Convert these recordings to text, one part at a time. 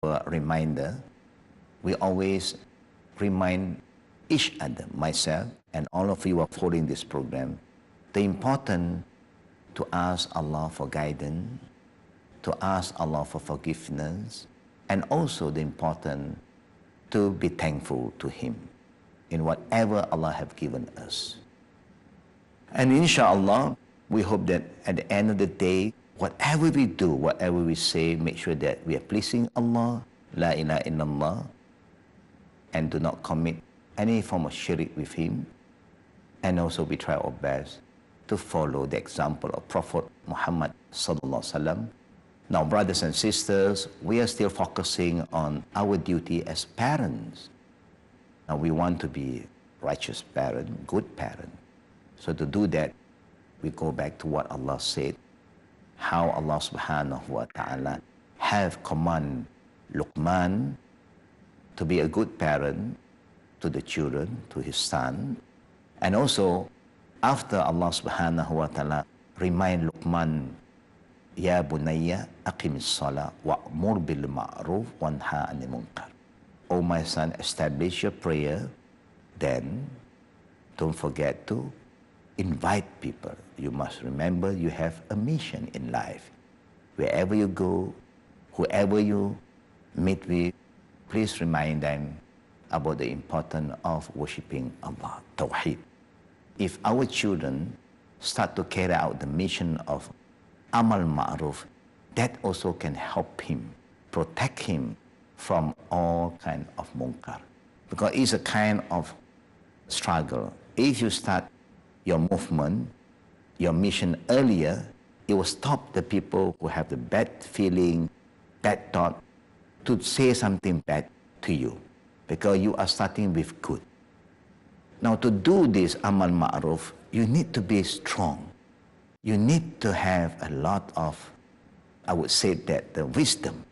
a reminder, we always remind each other, myself and all of you who are following this program, the important to ask Allah for guidance, to ask Allah for forgiveness, and also the important to be thankful to Him in whatever Allah have given us. And inshallah, we hope that at the end of the day, whatever we do, whatever we say, make sure that we are pleasing Allah, La ilaha illallah, and do not commit any form of shirk with Him. And also we try our best to follow the example of Prophet Muhammad sallallahu alaihi wasallam. Now, brothers and sisters, we are still focusing on our duty as parents. Now, we want to be righteous parent, good parent. So to do that, we go back to what Allah said, how Allah subhanahu wa ta'ala have commanded Luqman to be a good parent to the children, to his son. And also, after Allah subhanahu wa ta'ala remind Luqman, Ya bunayya aqimis salah wa'mur bil ma'ruf wanha 'anil munkar. Oh my son, establish your prayer, then don't forget to invite people. You must remember you have a mission in life. Wherever you go, whoever you meet with, please remind them about the importance of worshipping Allah, Tawheed. If our children start to carry out the mission of Amal Ma'ruf, that also can help him, protect him from all kind of munkar. Because it's a kind of struggle. If you start your movement, your mission earlier, it will stop the people who have the bad feeling, bad thought, to say something bad to you, because you are starting with good. Now, to do this Amal Ma'ruf, you need to be strong. You need to have a lot of, I would say that, the wisdom.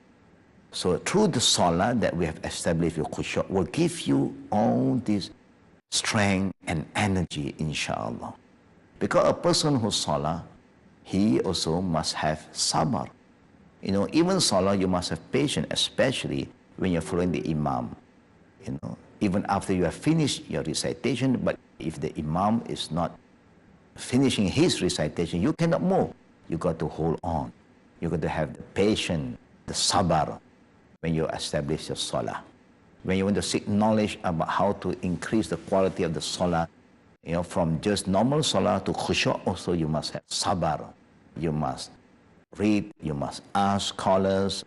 So through the Salah that we have established with Khushu' will give you all this strength and energy, inshallah. Because a person who's Salah, he also must have Sabr. You know, even Salah, you must have patience, especially when you're following the Imam. You know, even after you have finished your recitation, but if the Imam is not finishing his recitation, you cannot move. You got to hold on. You got to have the patience, the sabr, when you establish your salah. When you want to seek knowledge about how to increase the quality of the salah, you know, from just normal salah to khushu', also you must have sabr. You must read, you must ask scholars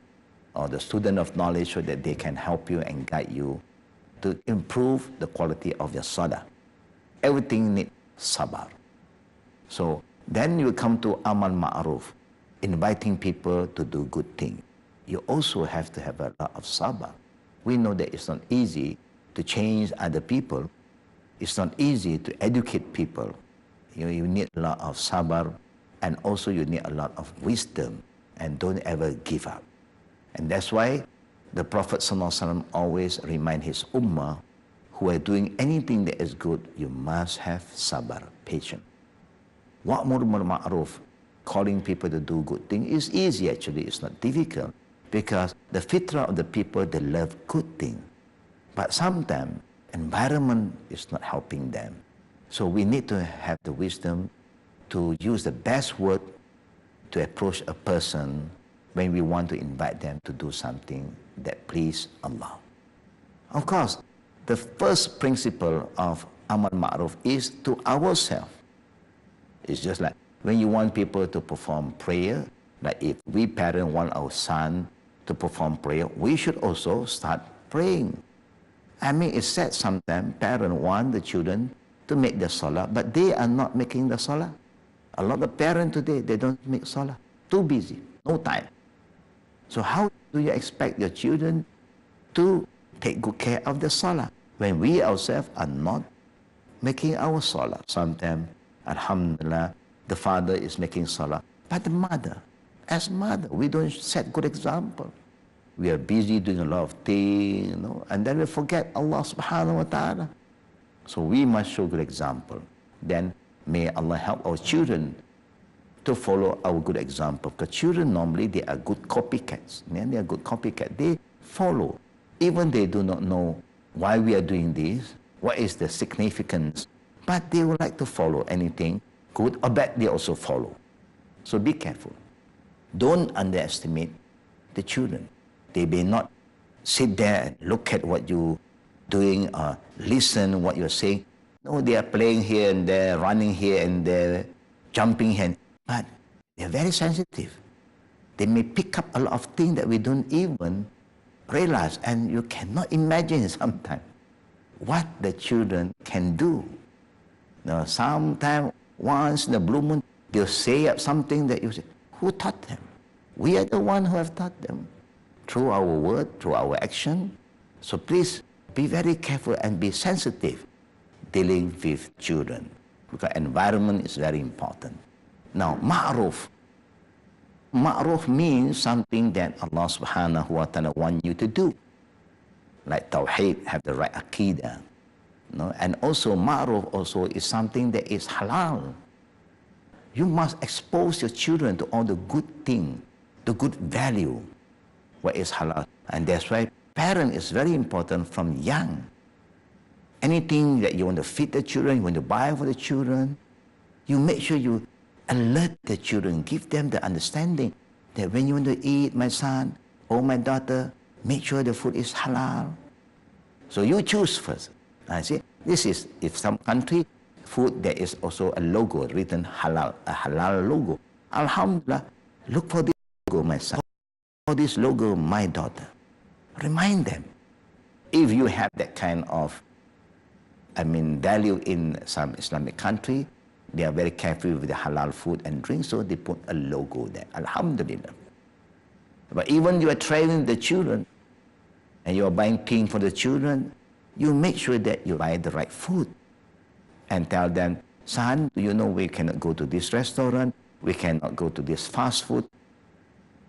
or the student of knowledge so that they can help you and guide you to improve the quality of your salah. Everything needs sabr. So then you come to Amal Ma'ruf, inviting people to do good things. You also have to have a lot of sabr. We know that it's not easy to change other people. It's not easy to educate people. You need a lot of sabr, and also you need a lot of wisdom, and don't ever give up. And that's why the Prophet ﷺ always remind his ummah, who are doing anything that is good, you must have sabr, patience. Wa'mur bil ma'ruf, calling people to do good things, is easy actually, it's not difficult. Because the fitrah of the people, they love good things. But sometimes, environment is not helping them. So we need to have the wisdom to use the best word to approach a person when we want to invite them to do something that please Allah. Of course, the first principle of Amal Ma'ruf is to ourselves. It's just like when you want people to perform prayer, like if we parents want our son to perform prayer, we should also start praying. I mean, it's sad sometimes parents want the children to make the salah, but they are not making the salah. A lot of parents today, they don't make salah. Too busy, no time. So how do you expect your children to take good care of the salah when we ourselves are not making our salah? Sometimes, alhamdulillah, the father is making salah, but the mother, as mother, we don't set good example. We are busy doing a lot of things, you know, and then we forget Allah subhanahu wa ta'ala. So we must show good example. Then may Allah help our children to follow our good example. Because children normally, they are good copycats. They are good copycats. follow. Even they do not know why we are doing this, what is the significance, but they would like to follow anything, good or bad, they also follow. So be careful. Don't underestimate the children. They may not sit there and look at what you're doing or listen what you're saying. No, they are playing here and there, running here and there, jumping here, but they're very sensitive. They may pick up a lot of things that we don't even realize, and you cannot imagine sometimes what the children can do. Now, sometimes, once in the blue moon, they'll say up something that you say, who taught them? We are the ones who have taught them through our word, through our action. So please be very careful and be sensitive dealing with children, because environment is very important. Now, ma'ruf. Ma'ruf means something that Allah subhanahu wa ta'ala wants you to do. Like tawheed, have the right aqidah. No? And also ma'ruf also is something that is halal. You must expose your children to all the good things, the good value, what is halal. And that's why parent is very important from young. Anything that you want to feed the children, you want to buy for the children, you make sure you alert the children, give them the understanding that when you want to eat, my son or my daughter, make sure the food is halal. So you choose first. I say, this is, if some country, food, there is also a logo written halal, a halal logo. Alhamdulillah, look for this logo, my son. For this logo, my daughter. Remind them. If you have that kind of, value in some Islamic country, they are very careful with the halal food and drink, so they put a logo there. Alhamdulillah. But even you are training the children, and you are buying things for the children, you make sure that you buy the right food. And tell them, son, do you know we cannot go to this restaurant, we cannot go to this fast food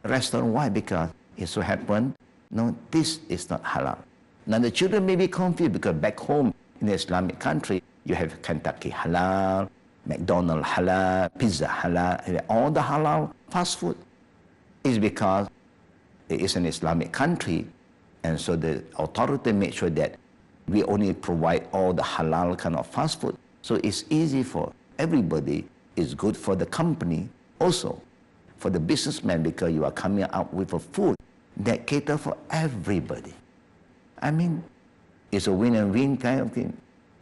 restaurant. Why? Because it so happened, no, this is not halal. Now the children may be confused because back home in the Islamic country, you have Kentucky halal, McDonald's halal, pizza halal, all the halal fast food. Is because it is an Islamic country, and so the authority make sure that we only provide all the halal kind of fast food. So it's easy for everybody, it's good for the company, also for the businessman, because you are coming up with a food that cater for everybody. It's a win and win kind of thing.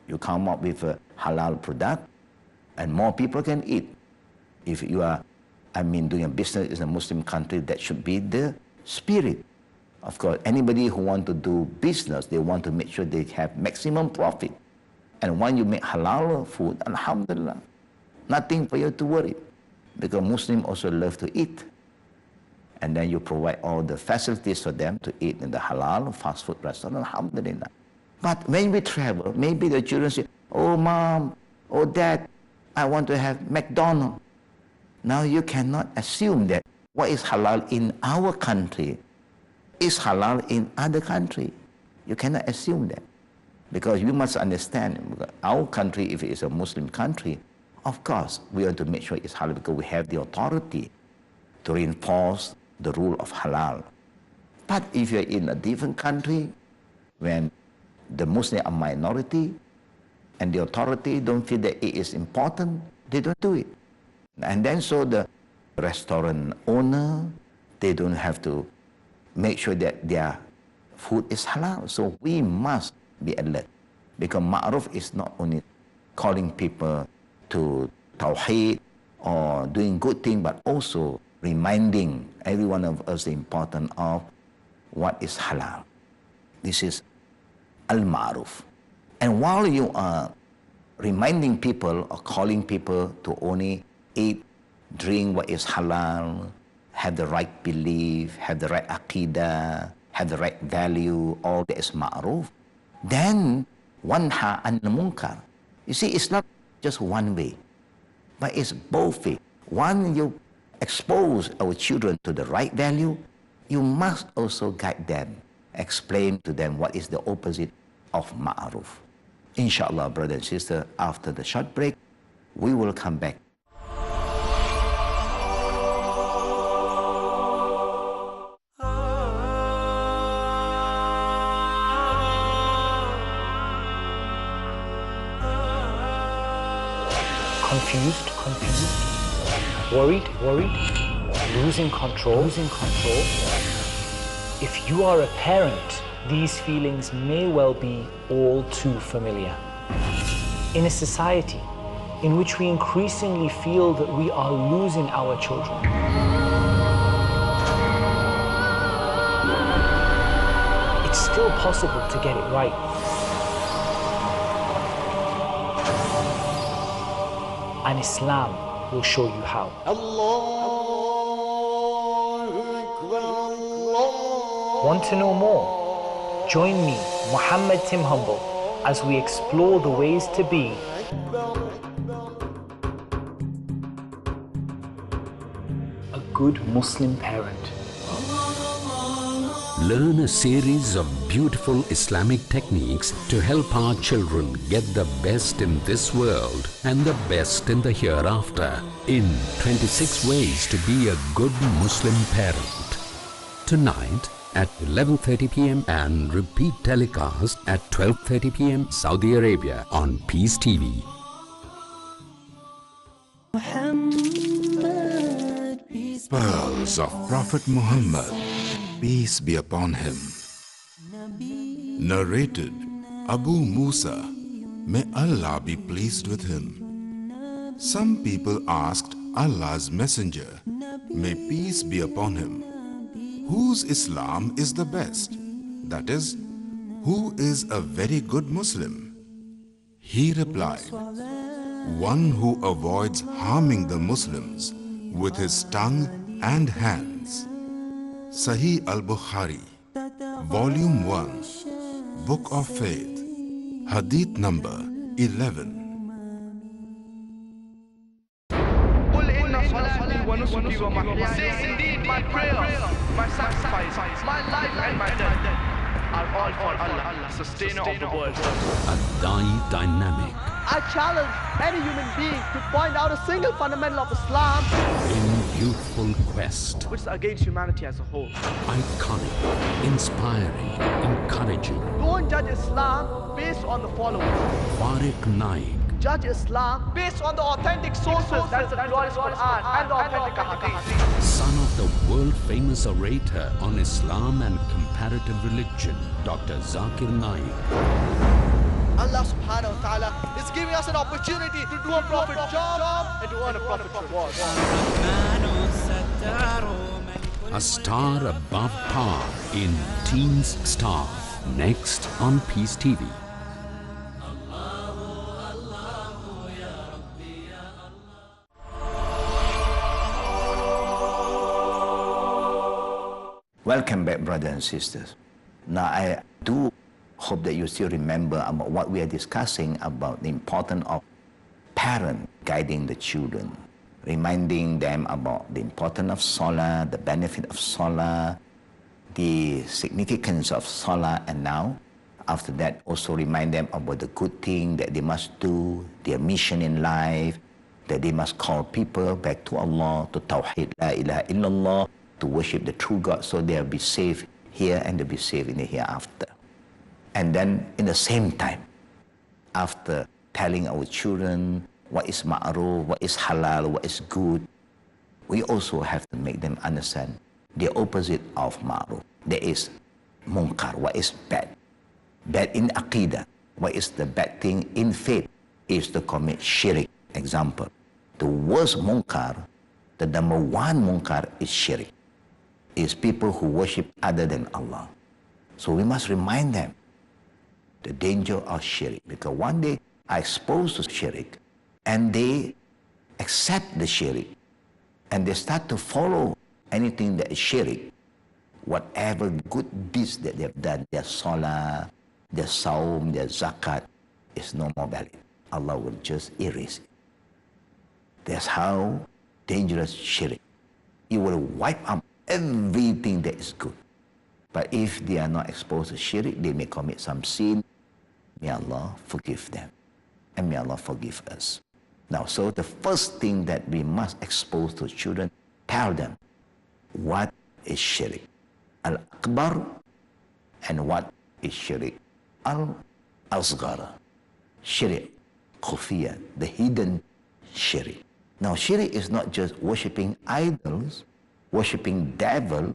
You come up with a halal product, and more people can eat. If you are, doing a business in a Muslim country, that should be the spirit. Of course, anybody who want to do business, they want to make sure they have maximum profit. And when you make halal food, alhamdulillah, nothing for you to worry. Because Muslims also love to eat. And then you provide all the facilities for them to eat in the halal fast food restaurant, alhamdulillah. But when we travel, maybe the children say, oh mom, oh dad, I want to have McDonald's. Now you cannot assume that what is halal in our country is halal in other country. You cannot assume that. Because you must understand, our country, if it is a Muslim country, of course, we want to make sure it's halal because we have the authority to reinforce the rule of halal. But if you're in a different country, when the Muslims are minority, and the authority don't feel that it is important, they don't do it. And then so the restaurant owner, they don't have to make sure that their food is halal. So we must be alert, because ma'ruf is not only calling people to tawheed or doing good thing, but also reminding every one of us the importance of what is halal. This is al-ma'ruf. And while you are reminding people or calling people to only eat, drink what is halal, have the right belief, have the right aqidah, have the right value, all that is ma'ruf, then wanha an munkar. You see, it's not just one way, but it's both ways. One, you expose our children to the right value, you must also guide them, explain to them what is the opposite of ma'ruf. Inshallah, brother and sister, after the short break, we will come back. confused, worried, losing control. If you are a parent, these feelings may well be all too familiar. In a society in which we increasingly feel that we are losing our children, it's still possible to get it right. And Islam will show you how. Want to know more? Join me, Muhammad Tim Humble, as we explore the ways to be a good Muslim parent. Learn a series of beautiful Islamic techniques to help our children get the best in this world and the best in the hereafter in 26 Ways to be a Good Muslim Parent. Tonight at 11:30 p.m. and repeat telecast at 12:30 p.m. Saudi Arabia on Peace TV. Pearls of Prophet Muhammad, peace be upon him. Narrated Abu Musa, may Allah be pleased with him. Some people asked Allah's messenger, may peace be upon him, whose Islam is the best? That is, who is a very good Muslim? He replied, one who avoids harming the Muslims with his tongue and hands. Sahih al-Bukhari, Volume 1, Book of Faith, Hadith number 11. Say indeed my prayers, my sacrifice, my life and my death are all for Allah, sustainer of the world. A dynamic, I challenge any human being to point out a single fundamental of Islam in youthful quest, which is against humanity as a whole. iconic, inspiring, encouraging. Don't judge Islam based on the following. Farik Naik, Judge Islam based on the authentic sources, that's the glorious Quran and the authentic Hadith. son of the world-famous orator on Islam and comparative religion, Dr. Zakir Naik. Allah subhanahu wa ta'ala is giving us an opportunity to do a prophet job and to earn a prophet reward. A star above par in Teens Star. Next on Peace TV. Welcome back, brothers and sisters. Now, I do hope that you still remember about what we are discussing about the importance of parent guiding the children, reminding them about the importance of Salah, the benefit of Salah, the significance of Salah, and now, after that, also remind them about the good thing that they must do, their mission in life, that they must call people back to Allah, to Tawheed, La ilaha illallah, to worship the true God, so they'll be safe here and they'll be safe in the hereafter. And then, in the same time, after telling our children what is ma'ruf, what is halal, what is good, we also have to make them understand the opposite of ma'ruf. There is munkar, what is bad. Bad in aqidah, what is the bad thing in faith, is to commit shirk. Example, the worst munkar, the number one munkar is shirk, is people who worship other than Allah. So we must remind them the danger of shirk, because one day are exposed to shirk and they accept the shirk and they start to follow anything that is shirk, whatever good deeds that they have done, their salah, their saum, their zakat, is no more valid. Allah will just erase it. That's how dangerous shirk. It will wipe up everything that is good. But if they are not exposed to shirk, they may commit some sin. May Allah forgive them. And may Allah forgive us. Now, so the first thing that we must expose to children, tell them what is shirk al-akbar and what is shirk al-asghar. Shirk, khufiyah, the hidden shirik. Now, shirik is not just worshipping idols, worshipping devil,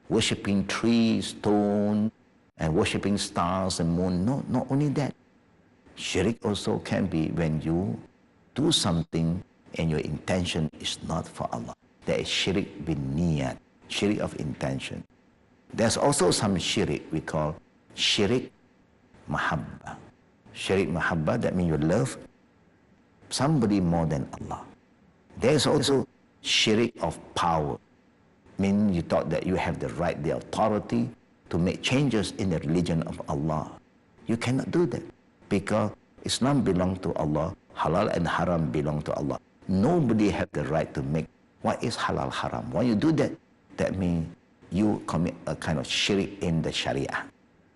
worshipping trees, stone, and worshipping stars and moon. No, not only that. Shirik also can be when you do something and your intention is not for Allah. There is shirik bin niyat, shirik of intention. There's also some shirik we call shirik mahabbah. Shirik mahabbah, that means you love somebody more than Allah. There's also shirik of power. Meaning you thought that you have the right, the authority to make changes in the religion of Allah. You cannot do that because Islam belongs to Allah, halal and haram belong to Allah. Nobody has the right to make what is halal haram. When you do that, that means you commit a kind of shirik in the Sharia.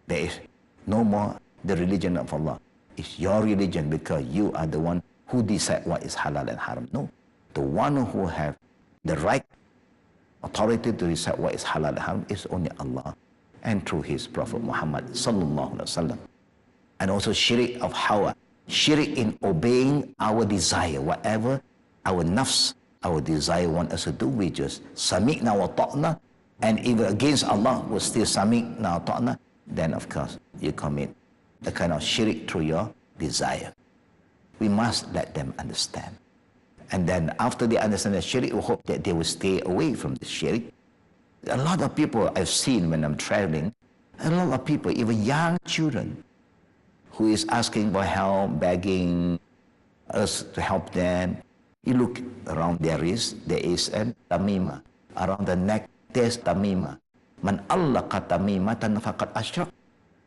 There is no more the religion of Allah. It's your religion because you are the one who decide what is halal and haram. No, the one who have the right authority to decide what is halal and haram is only Allah and through His Prophet Muhammad sallallahu alaihi wasallam. And also shirik of hawa, shirik in obeying our desire, whatever our nafs, our desire want us to do, we just sami'na wa ta'na, and even against Allah, we still sami'na wa ta'na, then of course you commit the kind of shirik through your desire. We must let them understand. And then after they understand the shirik, we hope that they will stay away from the shirik. A lot of people I've seen when I'm traveling, a lot of people, even young children, who is asking for help, begging us to help them. You look around their wrist, there is a tamima. Around the neck, there's tamima. Man allaqa tamimatan faqad ashrak.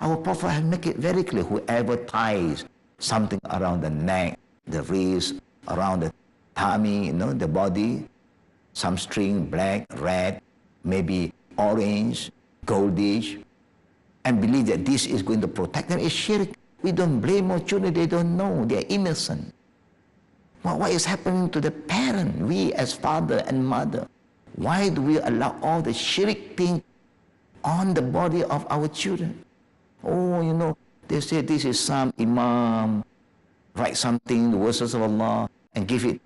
Our Prophet has made it very clear, whoever ties something around the neck, the wrist, around the tummy, the body, some string, black, red, maybe orange, goldish, and believe that this is going to protect them, is shirk. We don't blame our children, they don't know, they're innocent. What is happening to the parent, we as father and mother? Why do we allow all the shirk thing on the body of our children? Oh, they say this is some imam, write something, the verses of Allah, and give it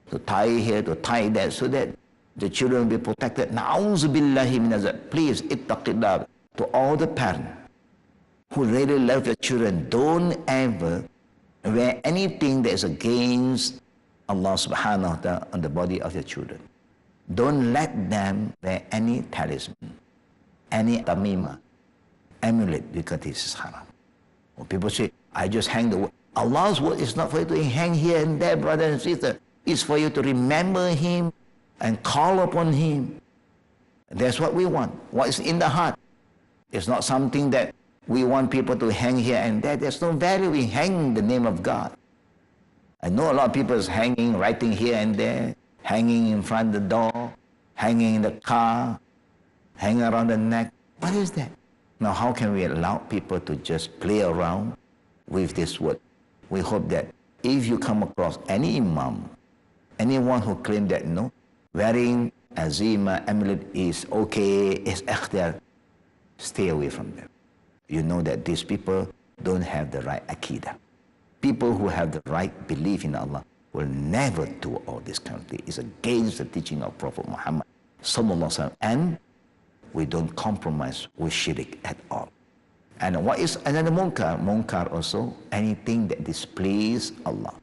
to tie here, to tie that, so that the children will be protected. Na'uzubillahi minazat. Please, ittaqillah, to all the parents who really love your children, don't ever wear anything that is against Allah subhanahu wa ta'ala on the body of your children. Don't let them wear any talisman, any tamima, amulet, because this is haram. When people say, I just hang the word. Allah's word is not for you to hang here and there, brother and sister. It's for you to remember Him and call upon Him. That's what we want. What is in the heart. It's not something that we want people to hang here and there. There's no value in hanging the name of God. I know a lot of people is hanging, writing here and there, hanging in front of the door, hanging in the car, hanging around the neck. What is that? Now, how can we allow people to just play around with this word? We hope that if you come across any imam, anyone who claims that, wearing azima, amulet is okay, is akthar, stay away from them. You know that these people don't have the right aqidah. People who have the right belief in Allah will never do all this kind of thing. It's against the teaching of Prophet Muhammad sallallahu alaihi wasallam, and we don't compromise with shirk at all. And what is another munkar? Munkar also, anything that displeases Allah.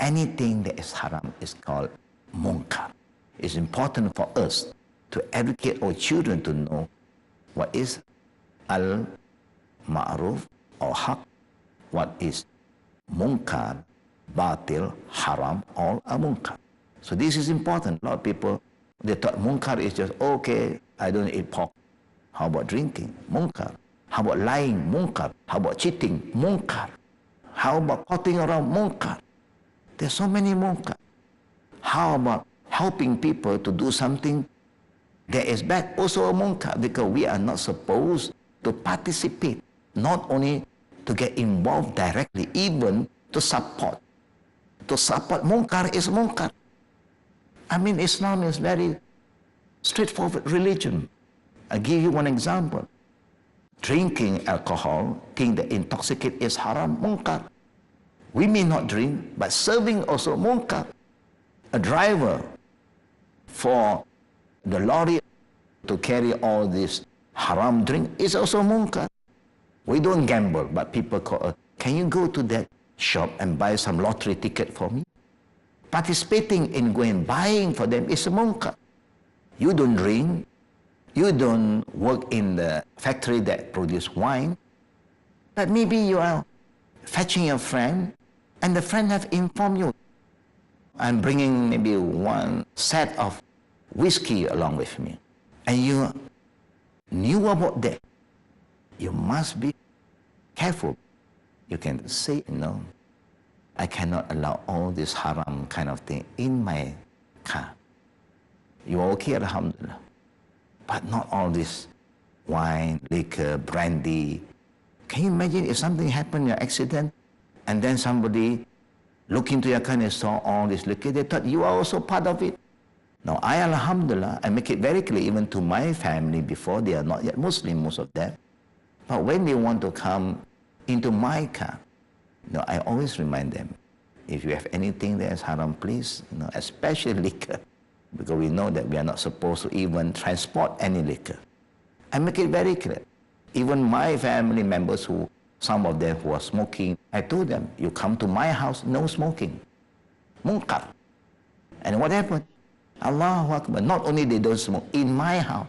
Anything that is haram is called munkar. It's important for us to educate our children to know what is al-ma'ruf or haq, what is munkar, batil, haram, all are munkar. So this is important. A lot of people, they thought munkar is just, okay, I don't eat pork. How about drinking? Munkar. How about lying? Munkar. How about cheating? Munkar. How about cutting around? Munkar. There's so many munkar. How about helping people to do something that is bad? Also a munkar, because we are not supposed to participate, not only to get involved directly, even to support. To support munkar is munkar. I mean, Islam is very straightforward religion. I'll give you one example. Drinking alcohol, thing that intoxicate is haram, munkar. We may not drink, but serving also munkar. A driver for the lorry to carry all this haram drink is also munkar. We don't gamble, but people call, can you go to that shop and buy some lottery ticket for me? Participating in going buying for them is a munkar. You don't drink, you don't work in the factory that produce wine, but maybe you are fetching your friend and the friend have informed you, I'm bringing maybe one set of whiskey along with me, and you knew about that. You must be careful. You can say, no, I cannot allow all this haram kind of thing in my car. You are okay, alhamdulillah. But not all this wine, liquor, brandy. Can you imagine if something happened, an accident, and then somebody looked into your car and saw all this liquor, they thought you are also part of it. Now, I, alhamdulillah, I make it very clear even to my family before, they are not yet Muslim, most of them. But when they want to come into my car, I always remind them, if you have anything that is haram, please, especially liquor, because we know that we are not supposed to even transport any liquor. I make it very clear. Even my family members some of them who are smoking, I told them, you come to my house, no smoking. Munkar. And what happened? Allahu Akbar. Not only they don't smoke in my house,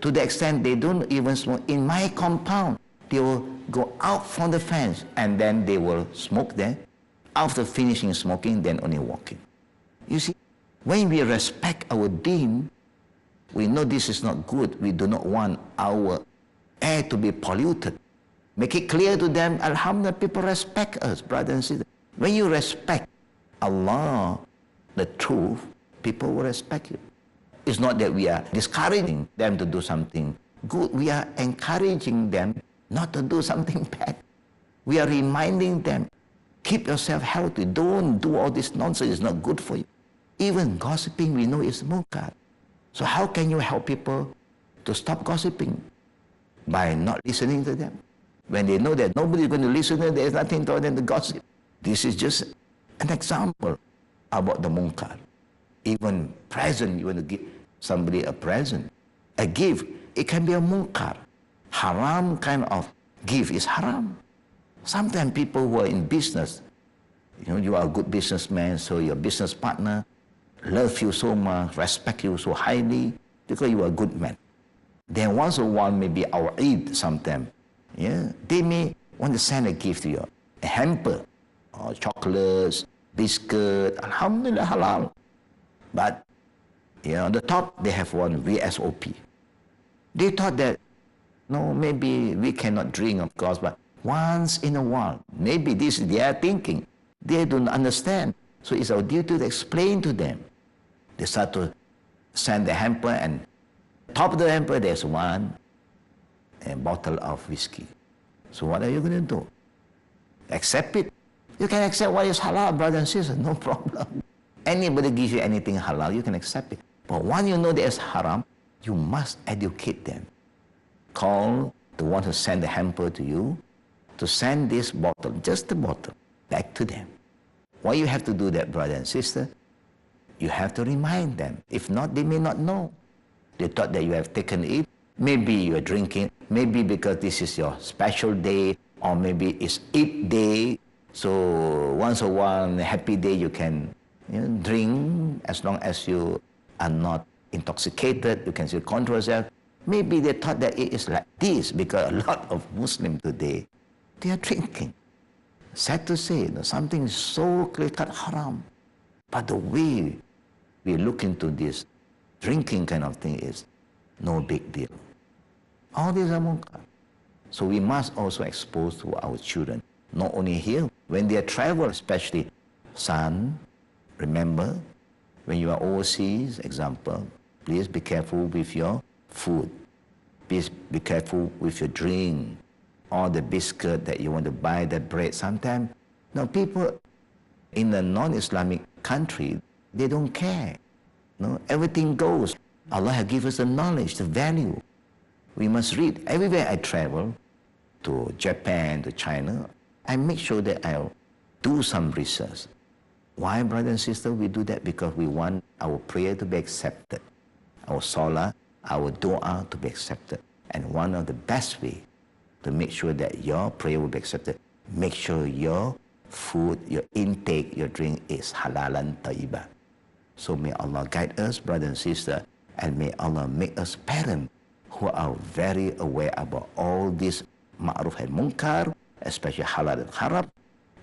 to the extent they don't even smoke in my compound. They will go out from the fence and then they will smoke there. After finishing smoking, then only walking. You see, when we respect our deen, we know this is not good. We do not want our air to be polluted. Make it clear to them, alhamdulillah, people respect us, brothers and sisters. When you respect Allah, the truth, people will respect you. It's not that we are discouraging them to do something good. We are encouraging them not to do something bad. We are reminding them, keep yourself healthy. Don't do all this nonsense. It's not good for you. Even gossiping, we know is munkar. So how can you help people to stop gossiping? By not listening to them. When they know that nobody is going to listen to them, there is nothing for them to gossip. This is just an example about the munkar. Even present, you want to give somebody a present, a gift, it can be a munkar. Haram kind of gift is haram. Sometimes people who are in business, you are a good businessman, so your business partner loves you so much, respect you so highly, because you are a good man. Then once in a while, maybe our Eid sometime, they may want to send a gift to you, a hamper, or chocolates, biscuit, alhamdulillah, halal. But on the top, they have one VSOP. They thought that, no, maybe we cannot drink, of course, but once in a while, maybe this is their thinking. They don't understand. So it's our duty to explain to them. They start to send the hamper, and top of the hamper, there's a bottle of whiskey. So what are you going to do? Accept it. You can accept what is halal, brothers and sisters, no problem. Anybody gives you anything halal, you can accept it. But when you know there's haram, you must educate them. Call the one who sent the hamper to you to send this bottle, just the bottle, back to them. Why you have to do that, brother and sister? You have to remind them. If not, they may not know. They thought that you have taken it. Maybe you are drinking. Maybe because this is your special day, or maybe it's Eid day. So once in a while, a happy day, you can drink as long as you are not intoxicated. You can still control yourself. Maybe they thought that it is like this because a lot of Muslims today, they are drinking. Sad to say, something so clear-cut haram. But the way we look into this drinking kind of thing is no big deal. All these are munkar. So we must also expose to our children, not only here, when they travel especially. Son, remember, when you are overseas, example, please be careful with your food. Please be careful with your drink. All the biscuit that you want to buy, the bread. Sometimes, people in a non-Islamic country, they don't care. Everything goes. Allah has given us the knowledge, the value. We must read. Everywhere I travel, to Japan, to China, I make sure that I'll do some research. Why, brothers and sisters, we do that? Because we want our prayer to be accepted, our salah, our dua to be accepted. And one of the best way to make sure that your prayer will be accepted, make sure your food, your intake, your drink is halalan tayyibah. So may Allah guide us, brothers and sisters, and may Allah make us parents who are very aware about all this ma'ruf and munkar, especially halal and haram,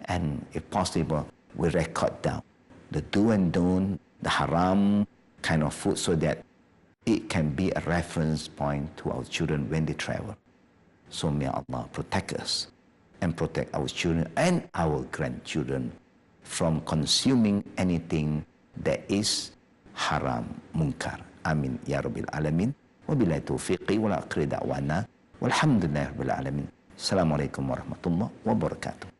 and if possible, we record down the do and don't, the haram kind of food, so that it can be a reference point to our children when they travel. So may Allah protect us and protect our children and our grandchildren from consuming anything that is haram, munkar. Amin ya rabbil alamin. Wabillahi taufiqi wal akhiri da'wana walhamdulillahi rabbil alamin. Assalamualaikum warahmatullahi wabarakatuh.